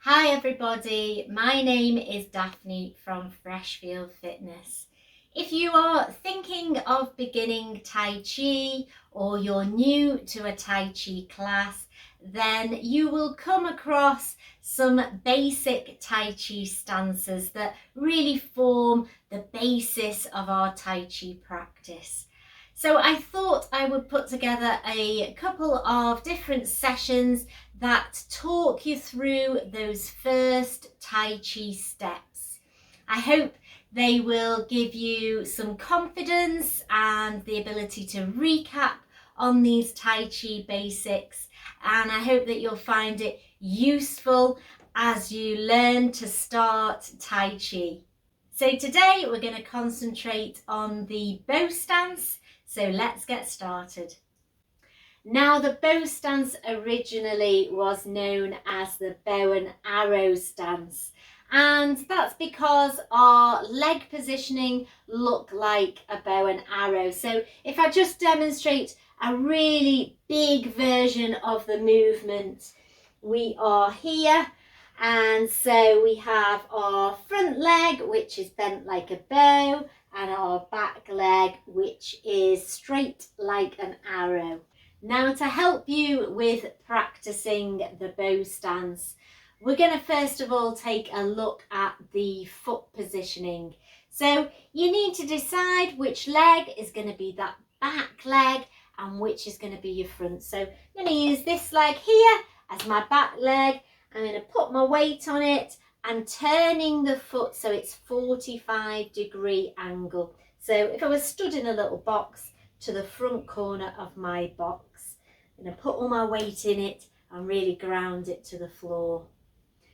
Hi everybody, my name is Daphne from Freshfield Fitness. If you are thinking of beginning Tai Chi or you're new to a Tai Chi class, then you will come across some basic Tai Chi stances that really form the basis of our Tai Chi practice. So I thought I would put together a couple of different sessions that talk you through those first Tai Chi steps. I hope they will give you some confidence and the ability to recap on these Tai Chi basics, and I hope that you'll find it useful as you learn to start Tai Chi. So today we're going to concentrate on the bow stance, so let's get started. Now, the bow stance originally was known as the bow and arrow stance, and that's because our leg positioning look like a bow and arrow. So if I just demonstrate a really big version of the movement, we are here, and so we have our front leg, which is bent like a bow, and our back leg, which is straight like an arrow. Now, to help you with practicing the bow stance, we're going to first of all take a look at the foot positioning. So you need to decide which leg is going to be that back leg and which is going to be your front. So I'm going to use this leg here as my back leg. I'm going to put my weight on it and turning the foot so it's 45-degree angle. So if I was stood in a little box, to the front corner of my box, I'm going to put all my weight in it and really ground it to the floor.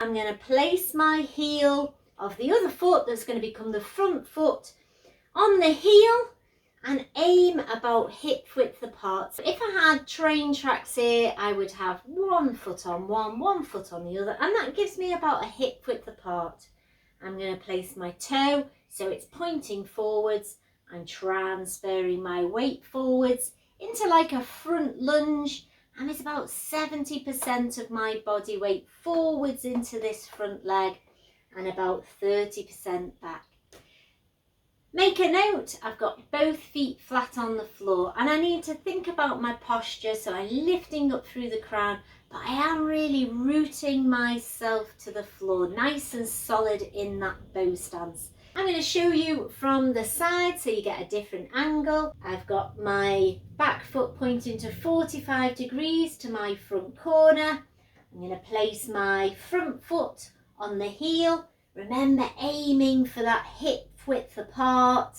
I'm going to place my heel of the other foot that's going to become the front foot on the heel and aim about hip width apart. So if I had train tracks here, I would have one foot on one foot on the other, and that gives me about a hip width apart. I'm going to place my toe so it's pointing forwards. I'm transferring my weight forwards into like a front lunge, and it's about 70% of my body weight forwards into this front leg and about 30% back. Make a note, I've got both feet flat on the floor, and I need to think about my posture, so I'm lifting up through the crown, but I am really rooting myself to the floor, nice and solid in that bow stance. I'm going to show you from the side so you get a different angle. I've got my back foot pointing to 45 degrees to my front corner. I'm going to place my front foot on the heel. Remember, aiming for that hip width apart.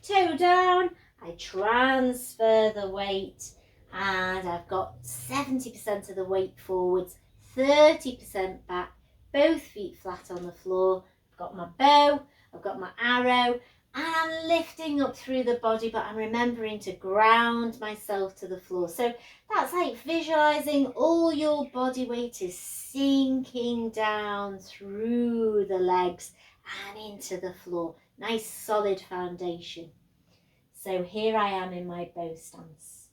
Toe down, I transfer the weight, and I've got 70% of the weight forwards, 30% back, both feet flat on the floor. I've got my bow, I've got my arrow, and I'm lifting up through the body, but I'm remembering to ground myself to the floor. So that's like visualizing all your body weight is sinking down through the legs and into the floor. Nice solid foundation. So here I am in my bow stance.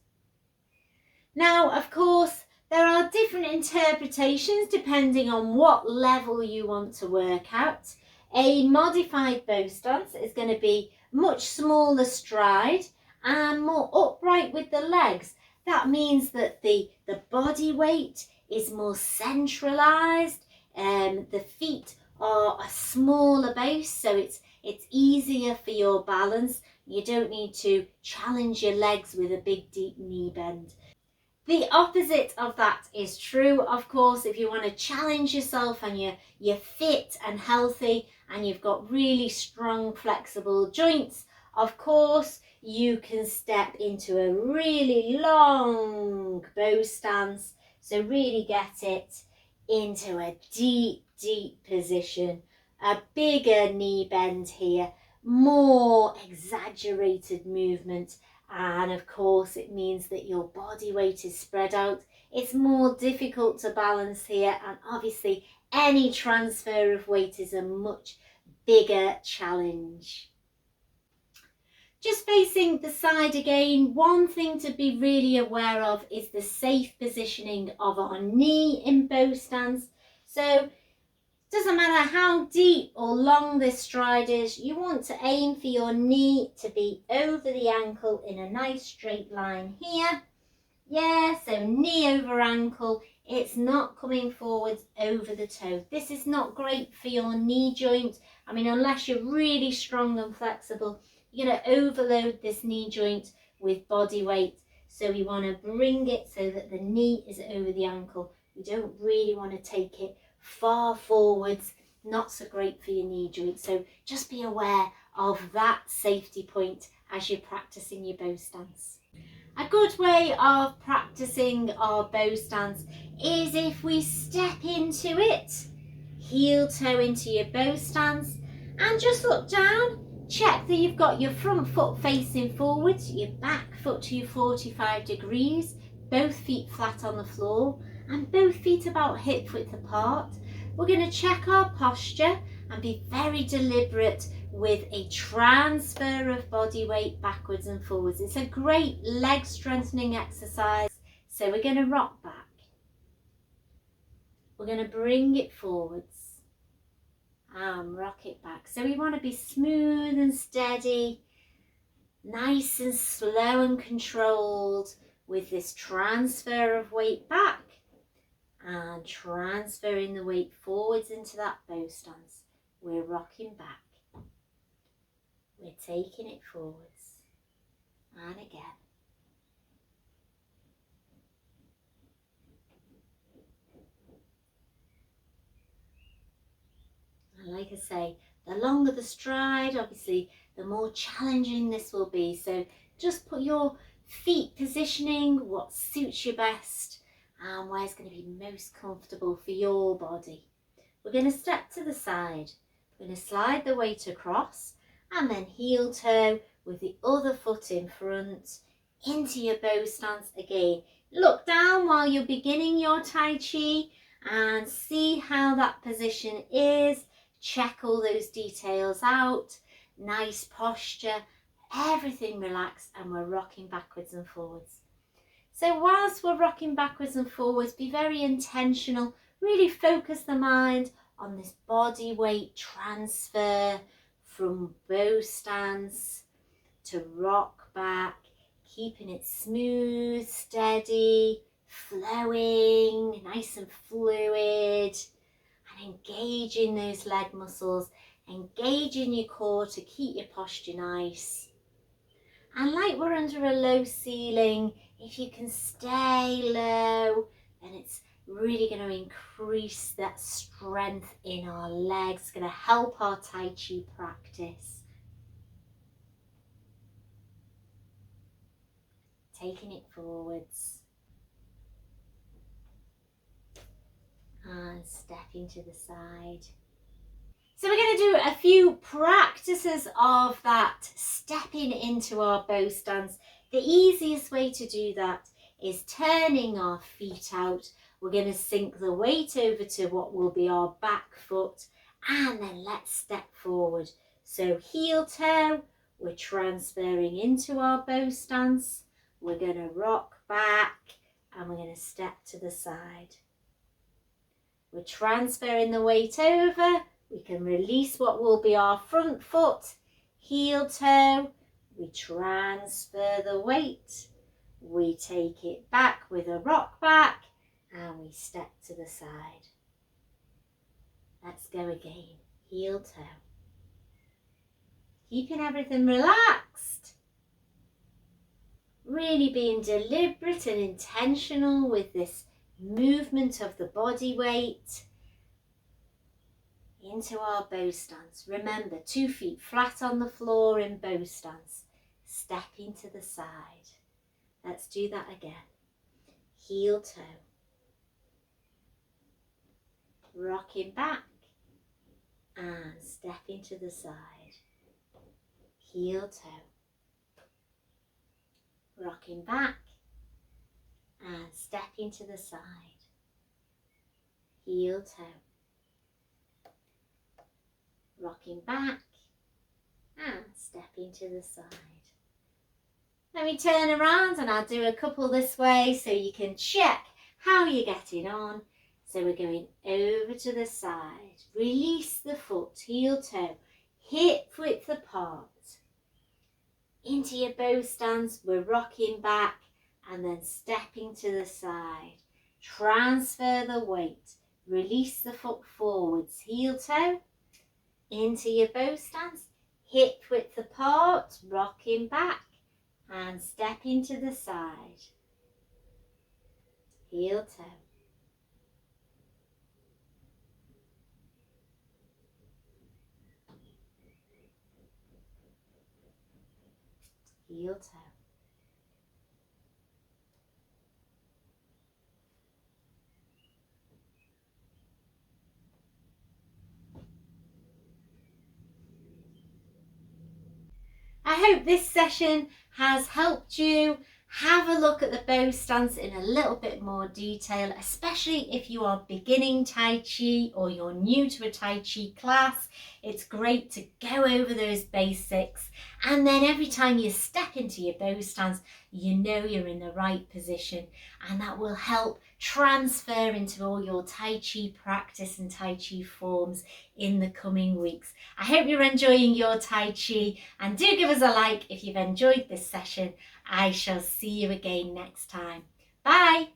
Now, of course, there are different interpretations depending on what level you want to work at. A modified bow stance is going to be much smaller stride and more upright with the legs. That means that the body weight is more centralized, the feet are a smaller base, so it's easier for your balance. You don't need to challenge your legs with a big deep knee bend. The opposite of that is true, of course. If you want to challenge yourself and you're fit and healthy and you've got really strong flexible joints, of course you can step into a really long bow stance. So really get it into a deep position, a bigger knee bend here, more exaggerated movement. And of course it means that your body weight is spread out. It's more difficult to balance here, and obviously any transfer of weight is a much bigger challenge. Just facing the side again, one thing to be really aware of is the safe positioning of our knee in bow stance. So Doesn't matter how deep or long this stride is, you want to aim for your knee to be over the ankle in a nice straight line here. Yeah, so knee over ankle, it's not coming forwards over the toe. This is not great for your knee joint. I mean, unless you're really strong and flexible, you're going to overload this knee joint with body weight. So we want to bring it so that the knee is over the ankle. We don't really want to take it far forwards, not so great for your knee joint. So just be aware of that safety point as you're practicing your bow stance. A good way of practicing our bow stance is if we step into it, heel toe into your bow stance, and just look down. Check that you've got your front foot facing forwards, your back foot to 45 degrees, both feet flat on the floor, and both feet about hip width apart. We're going to check our posture and be very deliberate with a transfer of body weight backwards and forwards. It's a great leg strengthening exercise. So we're going to rock back. We're going to bring it forwards and rock it back. So we want to be smooth and steady, nice and slow and controlled with this transfer of weight back and transferring the weight forwards into that bow stance. We're rocking back. We're taking it forwards and again. And like I say, the longer the stride, obviously, the more challenging this will be. So just put your feet positioning, what suits you best and where's going to be most comfortable for your body. We're going to step to the side. We're going to slide the weight across and then heel toe with the other foot in front into your bow stance again. Look down while you're beginning your Tai Chi and see how that position is. Check all those details out. Nice posture, everything relaxed, and we're rocking backwards and forwards. So whilst we're rocking backwards and forwards, be very intentional. Really focus the mind on this body weight transfer from bow stance to rock back, keeping it smooth, steady, flowing, nice and fluid, and engaging those leg muscles, engaging your core to keep your posture nice. And like we're under a low ceiling, if you can stay low, then it's really going to increase that strength in our legs. It's going to help our Tai Chi practice. Taking it forwards and stepping to the side. So we're going to do a few practices of that stepping into our bow stance. The easiest way to do that is turning our feet out. We're going to sink the weight over to what will be our back foot and then let's step forward. So heel toe, we're transferring into our bow stance. We're going to rock back and we're going to step to the side. We're transferring the weight over. We can release what will be our front foot, heel toe. We transfer the weight. We take it back with a rock back and we step to the side. Let's go again. Heel toe. Keeping everything relaxed. Really being deliberate and intentional with this movement of the body weight into our bow stance. Remember, 2 feet flat on the floor in bow stance. Stepping to the side. Let's do that again. Heel toe. Rocking back and stepping to the side. Heel toe. Rocking back and stepping to the side. Heel toe. Rocking back and stepping to the side. Let me turn around and I'll do a couple this way so you can check how you're getting on. So we're going over to the side. Release the foot, heel toe, hip width apart. Into your bow stance, we're rocking back and then stepping to the side. Transfer the weight. Release the foot forwards, heel toe, into your bow stance, hip width apart, rocking back and stepping to the side. Heel toe. Heel toe. I hope this session has helped you. Have a look at the bow stance in a little bit more detail, especially if you are beginning Tai Chi or you're new to a Tai Chi class. It's great to go over those basics, and then every time you step into your bow stance, you know you're in the right position, and that will help transfer into all your Tai Chi practice and Tai Chi forms in the coming weeks. I hope you're enjoying your Tai Chi, and do give us a like if you've enjoyed this session. I shall see you again next time. Bye.